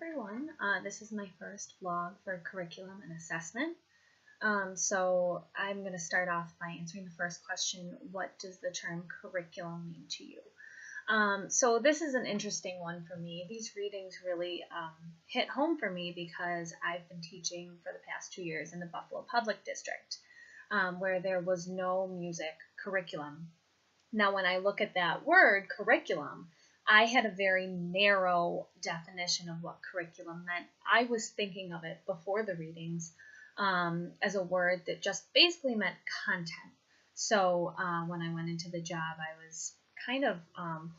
everyone. This is my first vlog for curriculum and assessment. So I'm going to start off by answering the first question: what does the term curriculum mean to you? So this is an interesting one for me. These readings really hit home for me because I've been teaching for the past 2 years in the Buffalo Public District, where there was no music curriculum. Now, when I look at that word, curriculum, I had a very narrow definition of what curriculum meant. I was thinking of it before the readings as a word that just basically meant content. So when I went into the job, I was kind of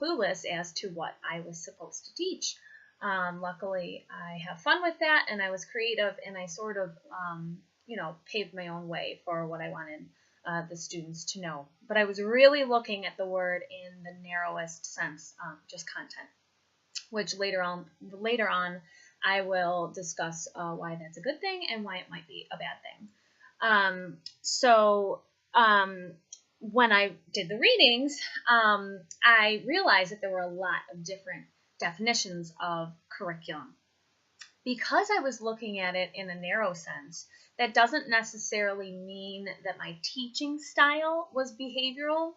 clueless as to what I was supposed to teach. Luckily, I have fun with that, and I was creative, and I sort of, paved my own way for what I wanted the students to know. But I was really looking at the word in the narrowest sense, just content, which later on I will discuss why that's a good thing and why it might be a bad thing. When I did the readings, I realized that there were a lot of different definitions of curriculum. Because I was looking at it in a narrow sense, that doesn't necessarily mean that my teaching style was behavioral,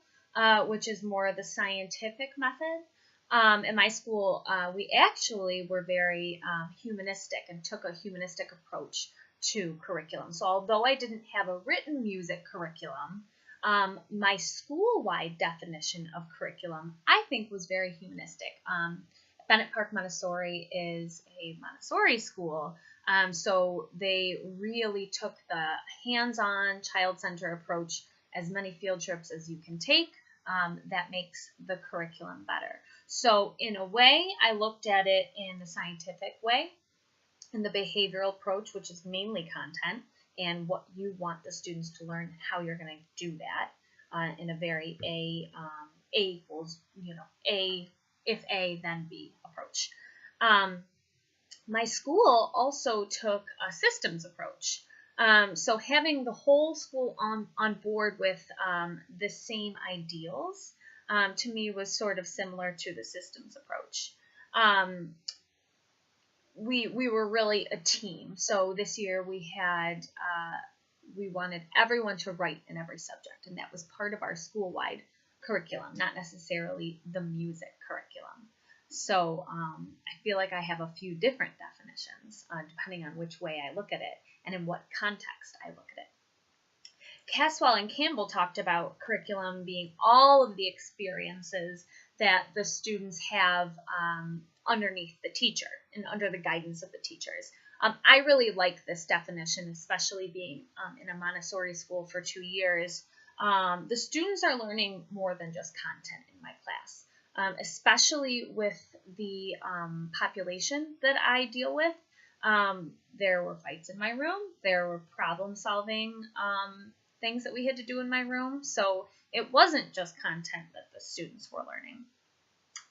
which is more the scientific method. In my school, we actually were very humanistic and took a humanistic approach to curriculum. So although I didn't have a written music curriculum, my school-wide definition of curriculum, I think, was very humanistic. Bennett Park Montessori is a Montessori school, so they really took the hands-on, child-centered approach. As many field trips as you can take, that makes the curriculum better. So in a way, I looked at it in the scientific way, in the behavioral approach, which is mainly content, and what you want the students to learn, how you're going to do that in a very A equals, A, if A, then B approach. My school also took a systems approach. So having the whole school on board with the same ideals, to me, was sort of similar to the systems approach. We were really a team. So this year we wanted everyone to write in every subject, and that was part of our school-wide curriculum, not necessarily the music curriculum. So I feel like I have a few different definitions depending on which way I look at it and in what context I look at it. Caswell and Campbell talked about curriculum being all of the experiences that the students have underneath the teacher and under the guidance of the teachers. I really like this definition, especially being in a Montessori school for 2 years. The students are learning more than just content in my class, especially with the population that I deal with. There were fights in my room. There were problem-solving things that we had to do in my room. So it wasn't just content that the students were learning.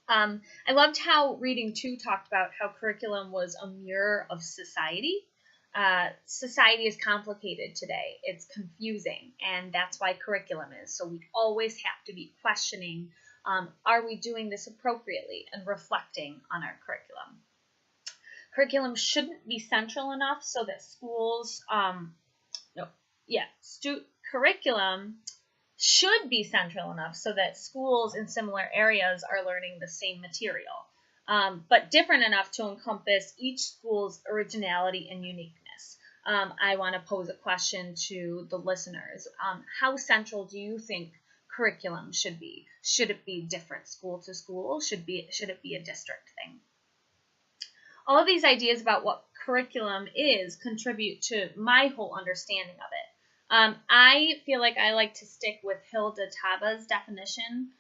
I loved how Reading 2 talked about how curriculum was a mirror of society. Society is complicated today. It's confusing, and that's why curriculum is. So we always have to be questioning, are we doing this appropriately, and reflecting on our curriculum. Curriculum shouldn't be central enough so that schools, curriculum should be central enough so that schools in similar areas are learning the same material, but different enough to encompass each school's originality and uniqueness. I want to pose a question to the listeners. How central do you think curriculum should be? Should it be different school to school? Should it be a district thing? All of these ideas about what curriculum is contribute to my whole understanding of it. I feel like I like to stick with Hilda Taba's definition,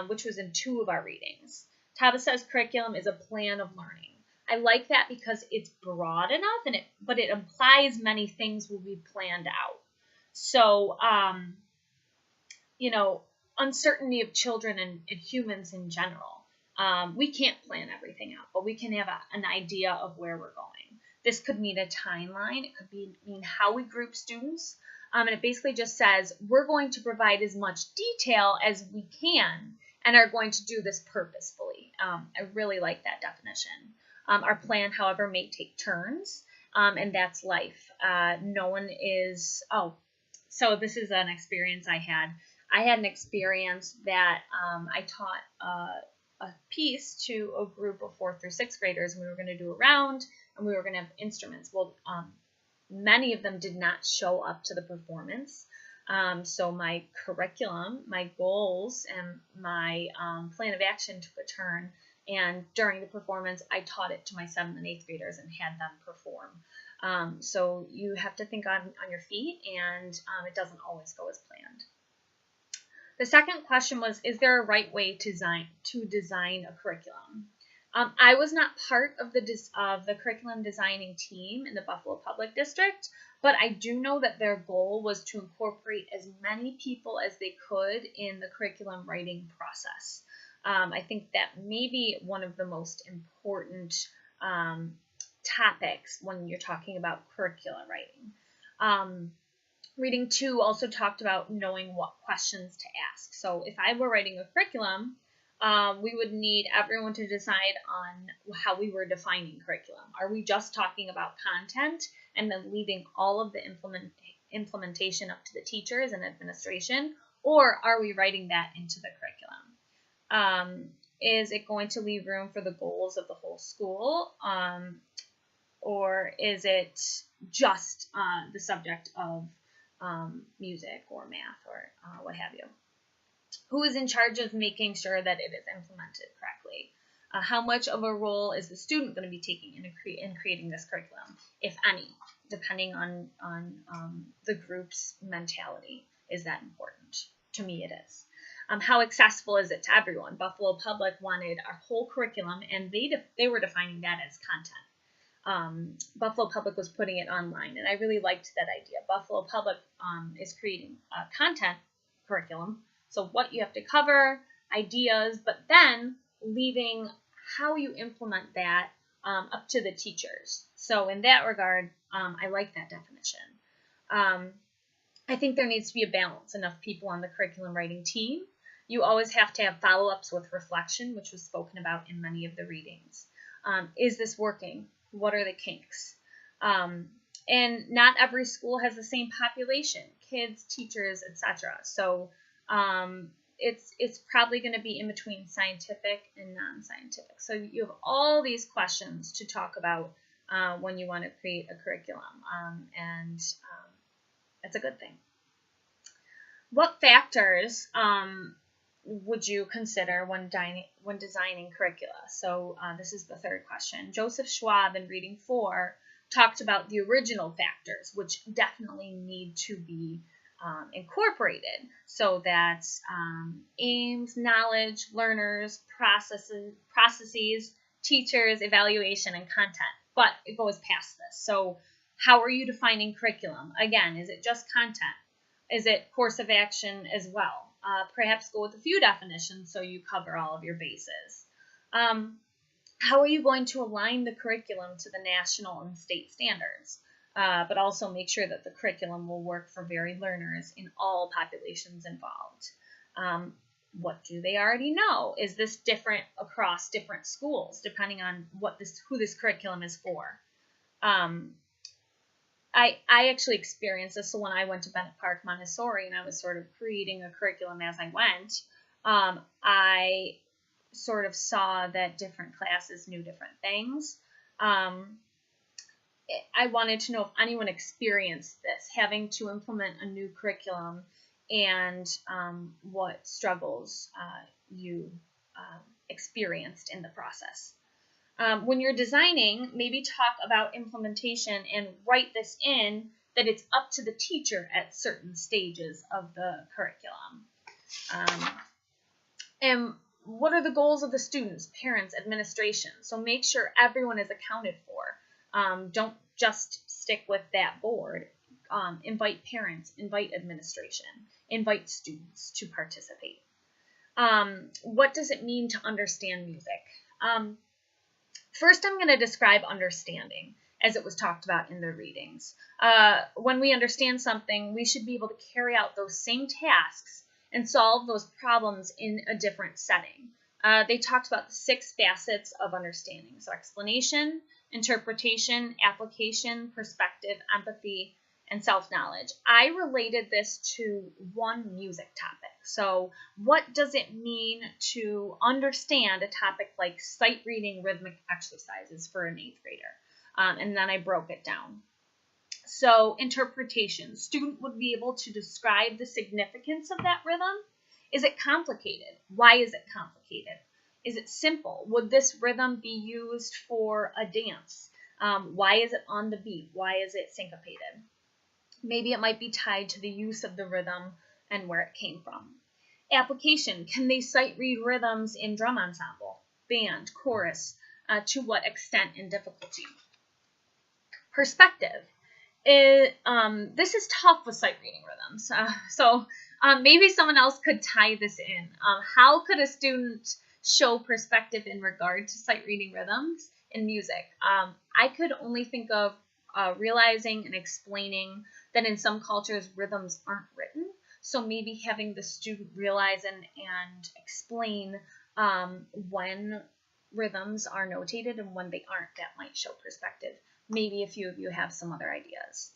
which was in 2 of our readings. Taba says curriculum is a plan of learning. I like that because it's broad enough, but it implies many things will be planned out. So, uncertainty of children and humans in general. We can't plan everything out, but we can have an idea of where we're going. This could mean a timeline. It could mean how we group students. And it basically just says we're going to provide as much detail as we can and are going to do this purposefully. I really like that definition. Our plan, however, may take turns, and that's life. No one is, so this is an experience I had. I had an experience that I taught a piece to a group of 4th through 6th graders, and we were going to do a round, and we were going to have instruments. Well, many of them did not show up to the performance. So my curriculum, my goals, and my plan of action took a turn. And during the performance, I taught it to my 7th and 8th graders and had them perform. So you have to think on your feet, and it doesn't always go as planned. The second question was, is there a right way to design a curriculum? I was not part of the curriculum designing team in the Buffalo Public District, but I do know that their goal was to incorporate as many people as they could in the curriculum writing process. I think that may be one of the most important topics when you're talking about curriculum writing. Reading 2 also talked about knowing what questions to ask. So if I were writing a curriculum, we would need everyone to decide on how we were defining curriculum. Are we just talking about content and then leaving all of the implementation up to the teachers and administration, or are we writing that into the curriculum? Is it going to leave room for the goals of the whole school, or is it just the subject of music or math or what have you? Who is in charge of making sure that it is implemented correctly? How much of a role is the student going to be taking in creating this curriculum, if any, depending on the group's mentality? Is that important? To me, it is. How accessible is it to everyone? Buffalo Public wanted our whole curriculum, and they were defining that as content. Buffalo Public was putting it online, and I really liked that idea. Buffalo Public is creating a content curriculum, so what you have to cover, ideas, but then leaving how you implement that up to the teachers. So in that regard, I like that definition. I think there needs to be a balance, enough people on the curriculum writing team. You always have to have follow-ups with reflection, which was spoken about in many of the readings. Is this working? What are the kinks? And not every school has the same population, kids, teachers, etc. So it's probably going to be in between scientific and non-scientific. So you have all these questions to talk about when you want to create a curriculum, and it's a good thing. What factors would you consider when designing curricula? So this is the third question. Joseph Schwab in reading 4 talked about the original factors, which definitely need to be incorporated. So that's aims, knowledge, learners, processes, teachers, evaluation, and content. But it goes past this. So how are you defining curriculum? Again, is it just content? Is it course of action as well? Perhaps go with a few definitions so you cover all of your bases. How are you going to align the curriculum to the national and state standards? But also make sure that the curriculum will work for varied learners in all populations involved. What do they already know? Is this different across different schools, depending on who this curriculum is for? I actually experienced this. So when I went to Bennett Park Montessori and I was sort of creating a curriculum as I went, I sort of saw that different classes knew different things. I wanted to know if anyone experienced this, having to implement a new curriculum, and what struggles you experienced in the process. When you're designing, maybe talk about implementation and write this in that it's up to the teacher at certain stages of the curriculum. And what are the goals of the students, parents, administration? So make sure everyone is accounted for. Don't just stick with that board. Invite parents, invite administration, invite students to participate. What does it mean to understand music? First, I'm going to describe understanding as it was talked about in the readings. When we understand something, we should be able to carry out those same tasks and solve those problems in a different setting. They talked about the 6 facets of understanding. So explanation, interpretation, application, perspective, empathy, and self-knowledge. I related this to one music topic. So what does it mean to understand a topic like sight reading rhythmic exercises for an 8th grader? And then I broke it down. So interpretation, student would be able to describe the significance of that rhythm. Is it complicated? Why is it complicated? Is it simple? Would this rhythm be used for a dance? Why is it on the beat? Why is it syncopated? Maybe it might be tied to the use of the rhythm and where it came from. Application, can they sight read rhythms in drum ensemble, band, chorus, to what extent and difficulty? Perspective, this is tough with sight reading rhythms. So maybe someone else could tie this in. How could a student show perspective in regard to sight reading rhythms in music? I could only think of realizing and explaining that in some cultures rhythms aren't written. So maybe having the student realize and explain when rhythms are notated and when they aren't, that might show perspective. Maybe a few of you have some other ideas.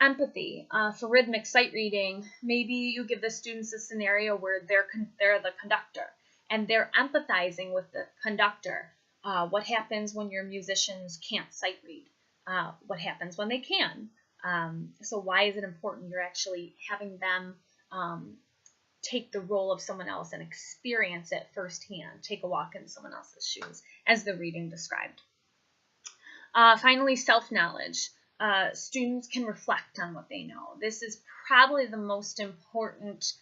Empathy. For rhythmic sight reading, maybe you give the students a scenario where they're the conductor and they're empathizing with the conductor. What happens when your musicians can't sight read? What happens when they can? So why is it important you're actually having them take the role of someone else and experience it firsthand, take a walk in someone else's shoes, as the reading described. Finally, self-knowledge. Students can reflect on what they know. This is probably the most important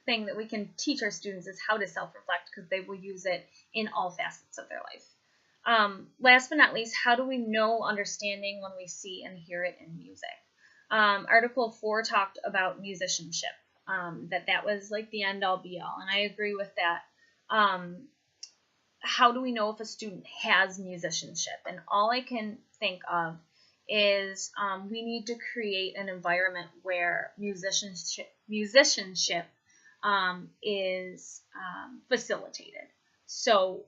thing that we can teach our students, is how to self-reflect, because they will use it in all facets of their life. Last but not least, how do we know understanding when we see and hear it in music? Article 4 talked about musicianship, that was like the end-all be-all, and I agree with that. How do we know if a student has musicianship? And all I can think of is we need to create an environment where musicianship is facilitated. So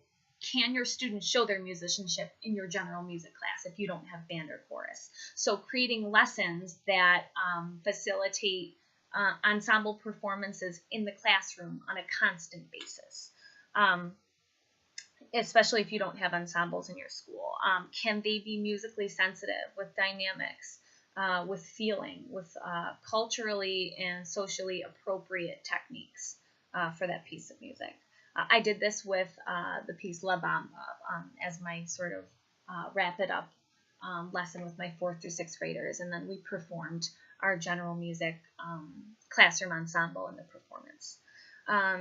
can your students show their musicianship in your general music class if you don't have band or chorus? So creating lessons that facilitate ensemble performances in the classroom on a constant basis. Especially if you don't have ensembles in your school. Can they be musically sensitive with dynamics, with feeling, with culturally and socially appropriate techniques for that piece of music? I did this with the piece La Bamba as my sort of wrap it up lesson with my 4th through 6th graders, and then we performed our general music classroom ensemble in the performance.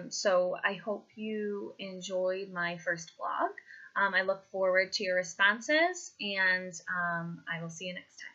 So I hope you enjoyed my first blog. I look forward to your responses, and I will see you next time.